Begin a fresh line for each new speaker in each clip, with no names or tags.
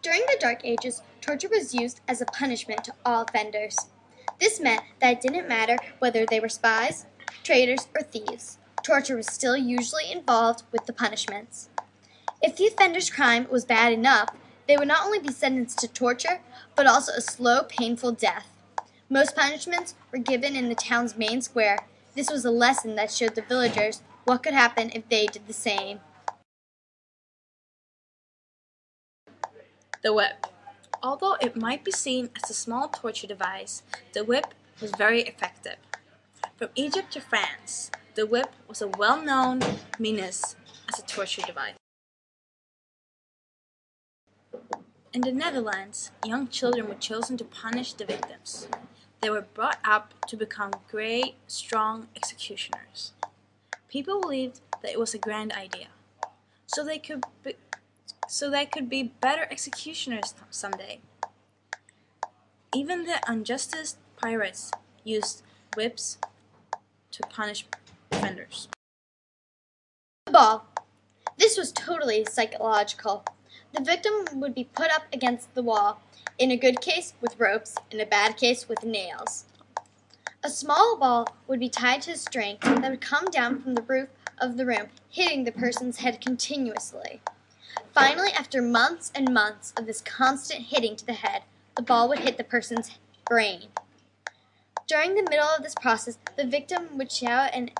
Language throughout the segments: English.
During the Dark Ages, torture was used as a punishment to all offenders. This meant that it didn't matter whether they were spies, traitors, or thieves. Torture was still usually involved with the punishments. If the offender's crime was bad enough, they would not only be sentenced to torture, but also a slow, painful death. Most punishments were given in the town's main square. This was a lesson that showed the villagers what could happen if they did the same.
The whip. Although it might be seen as a small torture device, the whip was very effective. From Egypt to France, the whip was a well-known menace as a torture device. In the Netherlands, young children were chosen to punish the victims. They were brought up to become great, strong executioners. People believed that it was a grand idea, so they could be better executioners someday. Even the unjustest pirates used whips to punish offenders.
The ball. This was totally psychological. The victim would be put up against the wall, in a good case with ropes, in a bad case with nails. A small ball would be tied to a string that would come down from the roof of the room, hitting the person's head continuously. Finally, after months and months of this constant hitting to the head, the ball would hit the person's brain. During the middle of this process, the victim would shout in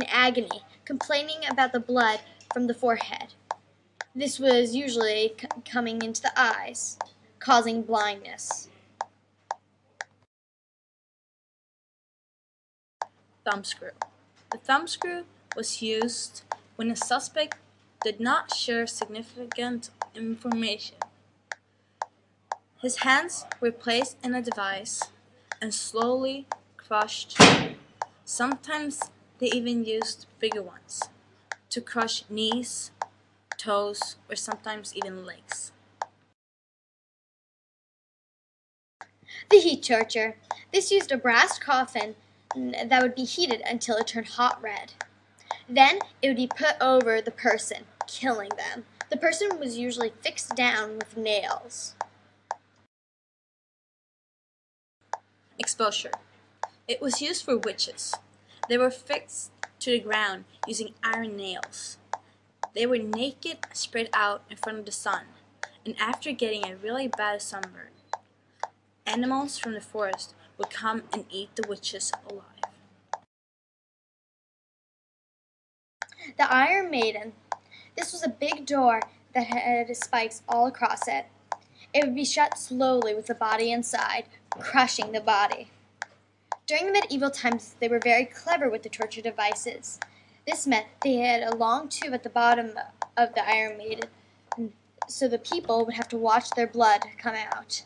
agony, complaining about the blood from the forehead. This was usually coming into the eyes, causing blindness.
Thumbscrew. The thumbscrew was used when a suspect did not share significant information. His hands were placed in a device and slowly crushed. Sometimes they even used bigger ones to crush knees, toes, or sometimes even legs.
The heat torture. This used a brass coffin that would be heated until it turned hot red. Then it would be put over the person, killing them. The person was usually fixed down with nails.
Exposure. It was used for witches. They were fixed to the ground using iron nails. They were naked, spread out in front of the sun, and after getting a really bad sunburn, animals from the forest would come and eat the witches alive.
The Iron Maiden. This was a big door that had spikes all across it. It would be shut slowly with the body inside, crushing the body. During the medieval times, they were very clever with the torture devices. This meant they had a long tube at the bottom of the Iron Maiden, so the people would have to watch their blood come out.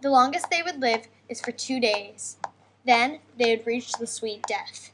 The longest they would live is for 2 days. Then they would reach the sweet death.